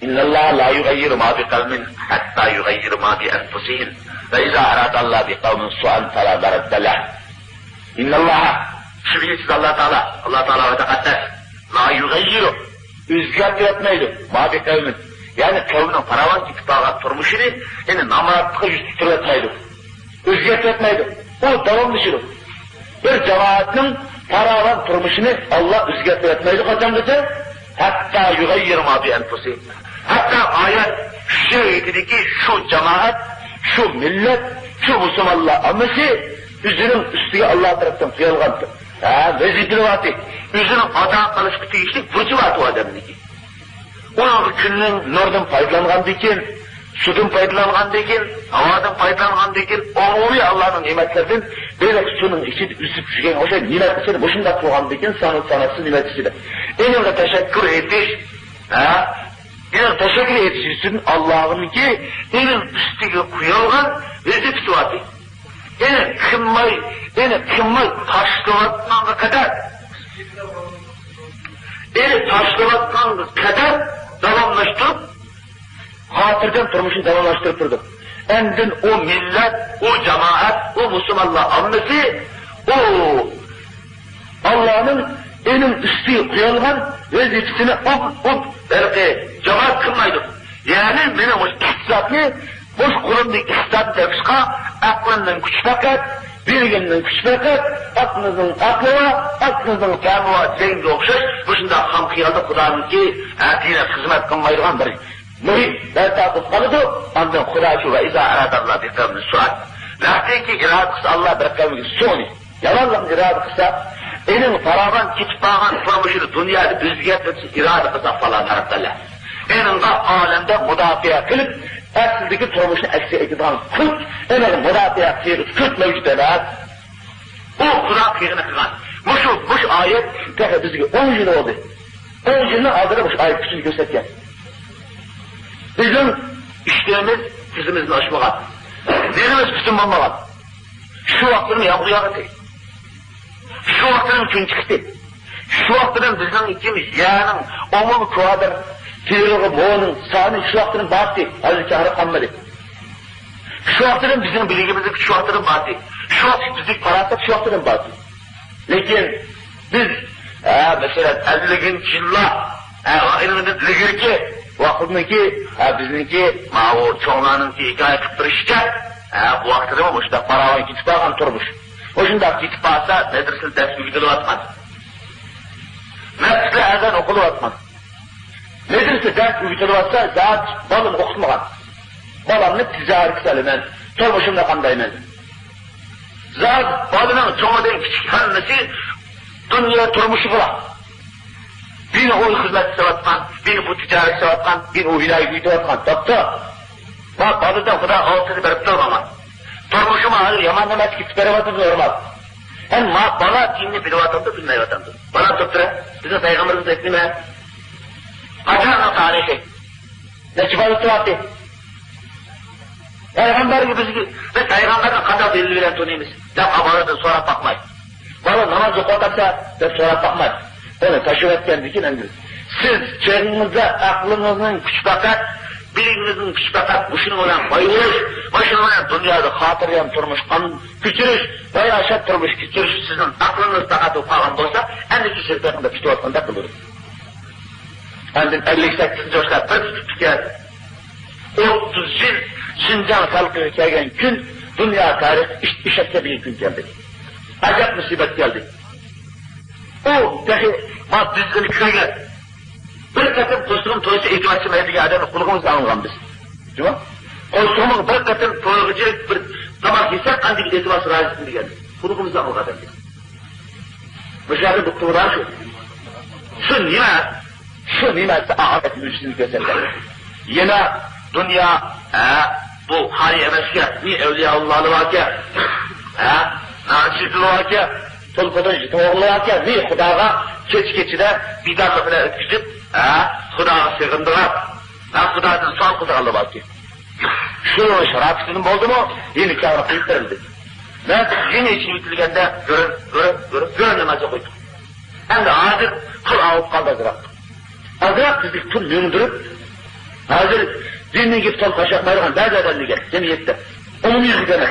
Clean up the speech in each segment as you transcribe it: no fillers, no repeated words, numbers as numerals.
İnnallâhe lâ yugayyiru mâ bi kavmin hattâ yugayyiru mâ bi enfusihim. Ve izâ arâdallâhu bi kavmin su'an felâ meredde leh. İnnallâhe, şüphesiz Allah Teala ve tekaddes, lâ yugayyiru, özgertmeydi mâ bi kavmin. Yani kavmin paravan kitibâga turmuşunu, yani namaratlığa yüz tuturatmaydı. Özgertmeydi. O davamlışıdır. Bir cemaatin paravan turmuşunu Allah özgertmeydi kaçanlıca. Hatta yugayyiru mâ bi enfusihim. Hatta ayet şu ki şu cemaat, şu millet, şu Müslümanlar amesi üzerinin üstüge Allah tarafından kıyılgandı. Vezifeli vatı. Üzerinin ada kalışı teyişlik burcu vatı o adamdaki. Onun günün nurdan faydalangandı iken, sudan faydalangandı iken, havadan faydalangandı iken, umumi Allah'ın nimetlerden böyle suyun içi üsüp düşen o şey nimet içinde boşunda tuğandı iken sanatsı nimet içinde. En önemli teşekkür ediş, yani teşekkür edişsin Allah'ın ki en üstüge kuyulgan vezifesi vatı. Yani kımmay taşlavatmanға kadar, taşlavatmanға kadar davamlaştırıp, hatırdan turmuşunu davamlaştırıp durdu. Endin o millet, o cemaat, o Müslümanlar anlısı, o Allah'ın enin üstüge kuyulgan vazifesini cemaat kılmaydı. Yani benim o ihtisatını, boş kulumdaki ihtisatı tepsika, aklından güç fakat, bilginin güç fakat, aklınızın aklıva, aklınızın fehmuva zengin okşaş, bu şimdi ham kıyaldı Kuda'nın ki, dine hizmet kılmayırgan bir mühim, bertakız kalıdı, ondan Kuda şu ve izâ aradallah bir kavmin suat. Lakin ki irade kısa Allah bir kavmin suni. Yalanlığın irade kısa, enin paravan kitbağın kurmuşunu dünyada düzgetmesi irade kısa falan haraktallah. Enin da alemde müdafiye kılıp, ersildeki turmuşunu eksi ekiden kut, enin müdafiye kıyırıp kut mevcudeler. O Kur'an kıyığına kılan. Muş ayet, peki bizge 10 yıl oldu. 10 yılın aldırı muş ayet küçüğünü gösterken. Bizim işlerimiz kızımızın aşmağa. Nerimiz bütün olmağa. Şu vaktinin yağmur yağıtı. Şu vaktinin gün çıktı. Şu vaktinin bizden ikimiz yağının, onun kuadır, tiriği, boğunun, sağının şu vaktinin bahtı. Hazreti Arap Hamdi. Şu vaktinin bizim bilgimizin şu vaktinin bahtı. Şu vakti bizlik parasat şu vaktinin bahtı. Lakin biz, mesela 50 yıllar, elimizin ki, vaktindeki, bizimki, o çoğunlarınki hikaye kıptırışacak, bu vaktide mi boşta paravan kitibağın turmuş. O şimdi kitibağsa medreseli ders bilgileri atmaz. Medreseli ezan okulu atmaz. Medreseli ders bilgileri atsa zat balın okutmagan. Balanını ticari kısalı turmuşumda kandayım. Zat balının çoğundan küçük annesi dünya turmuşu bırak. Beni o hizmet sevatkan, beni bu ticaret sevatkan, beni o ilahi büyütü vatkan. Doktor, bak balıdan kadar altını verip durmama. Durmuşuma hayır, yaman demez ki tipere vatımda olmaz. Hem bana dinini bile vatımda, bilmeyi vatımda. Bana doktora, bizim peygamberimiz eklime, kaçarına tarihi, ne çıbalık vatı. Peygamber gibi ve peygamberden kadar belli veren tonuyumuz. Ne kabarıdır, sonra bakmayın. Bana namaz okutarsa, ve sonra bakmayın. Onu taşıp etken dikin siz çeğinizde aklınızın güç fakat, bilinizin güç fakat, başına olan bayılış, başına olan dünyada hatırlayan turmuş kan küçürüş, veya aşağı turmuş küçürüş sizin aklınızda adı falan olsa, endeki şirketinde küçük ortanda kılırız. Endin 58. yaşta bir küçük geldi. 30 yıl Şincan halkı gelgen gün, dünya tarih işette bir gün geldi. Acayip musibet geldi. O dahi dizgini köyge bir katım kostuğum toysa itibatçı mevdiği adamı kulağımızda alıngan biz. Değil mi? Kostuğumun bir katım toygucu bir tabak yesek kandı bir itibatçı razısını geldi. Kulağımızda alıngan adam biz. Müşahede doktorlar şu nimetse ahmet müjdesini gösterler. Yine dünya bu hali emeske, ni Evliyaullah'lı vakya, naçizli vakya, Tolkodan toğlu vakya, ni Kudağa keçide bidatı bile ötküzüp, Kudağa sığındırap, Kuda'dan son Kudağlı vakya. Şunun şarapçının oldu mu, yeni kârı kıyıp verildi. Ben yeni için bitilgende görün namazı koydum. Hem de azir kıl ağıp kaldı azırak. Azırak bizlik tüm yöndürüp, Hazır dinni gip tol kaşakmayırgan bazı adamlar cemiyette. Onun yüzü demez.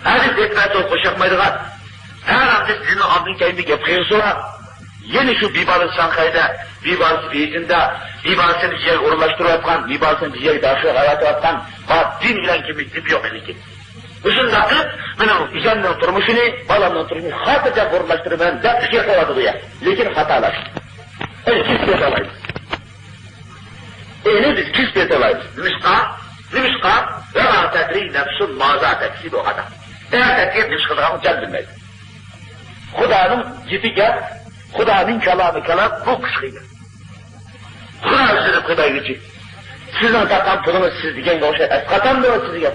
Hazır etmez tol kaşakmayırgan. Her hafta sizin aldığın kendi yapıyı sonra yeni şu Bibal'ın Sankay'da, Bibal'ın Beyazı'nda, Bibal'ın bir yer uğurlaştırıp Bibal'ın bir yer daşıya hayatı atkan, din bilen kimlik yok ki. Işındaki, benim ijanın turmuşunu, balanın turmuşunu hataca uğurlaştırıp ben de fikir kovadı bu ya. Lekin hatalar. Evet, kispiyet alayız. Ne biz kispiyet alayız? Nümişka, ve la tedri nefsun maza teksib o kadar. Eğer teksib nümişkıdığını can bilmez. Xudanın gipi gel, Xudanın kelamı kelam bu kıskıydı. Xudan üzülüp Xuday gücü. Sizin takan pulunuz siz diyen o şey, eskatan da o sizi yap.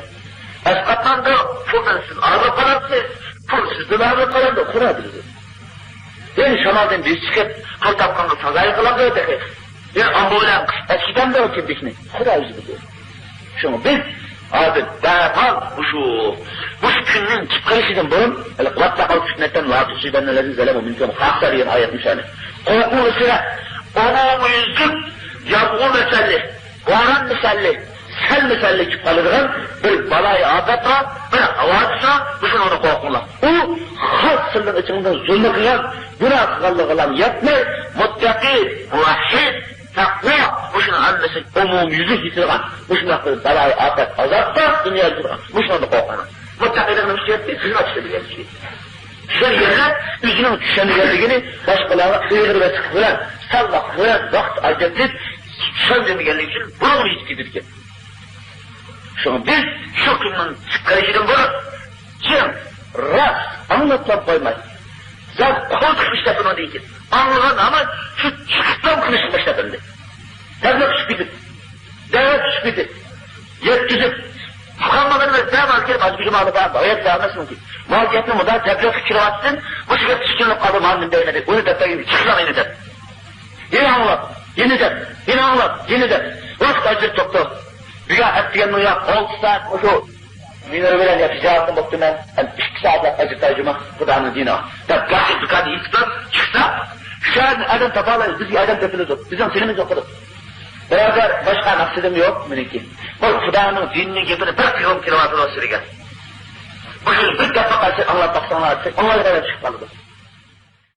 Eskatan da puldan siz ağırlık kalarsınız, pul sizden ağırlık kalan da Xudan bilir. Yani şamaldan bir çıkıp, pul tapkanı sazayı kılan da öteki. Yani ambulan eskiden de o kimdikini, Xudan üzülüp. Şunu biz, abi derhal bu günün çıkarışından burun "Vattaqul fitneten la tusibennellezine zalemu minkum khassa" diyen ayet misali. Korkulu sıra, onun yüzük, yağmur meselli, boran meselli, sel meselli çıkarılığın bir balayı afetler, bir havadisa, bütün onu korkunlar. O, halk sırrının içinden zulmü kıyan, günah kılan yapmay, muttaki, muvahhid, takva, bu şunun annesi umum yüzü hitirgan, bu şunun balayı afet azapta, dünya hitirgan, bu şunun da korkunlar. Muttakilerin müşterisi sizin açıklayan şey. Şöyle yerler, üzünün düşenliğini başkalarına ığır ve sıkı bilen, sallak bilen, vakt acetlik, söndürmeyenlik için bunu hiçkidir ki. Şunu biz şu günün çıkarışının bunu, kim, rast, anlatmak koymayız. Zat kol kışlasın o değil ki. Anlayan ama şu çıkıştan kışın başladığında. Devlet şüphidi. Devlet şüphidi. Yetkizip, Muhammed'in devamlı gelip az gücüm alıp ağabey, hayat vermesin ki. Muhakkiyetini muda devlet fikri vatsın, bu şekilde çıkınlık kaldı muhallim devleti. Onu da gibi çıkılan yeniden. Yine anlat, yeniden, yine anlat, yeniden. Vakit acır toptu. Büyük etkiyen ya, 6 saat şu. Minörü veren yapacağım baktım ben. 2 saat acır tercüme, Kudanın dini. Tabi gerçek dükkanı yıktılar, çıksa, şu an adam taparlayız, biz adam tepiniz bizim filmimiz okudu. Beraber başka maksadım yok benimki. Bu Kudanın dinini getirip bir kilo kilometre sürüyor. Bu bir defa karşı anlatmak sana artık, onlara kadar çıkmalıdır.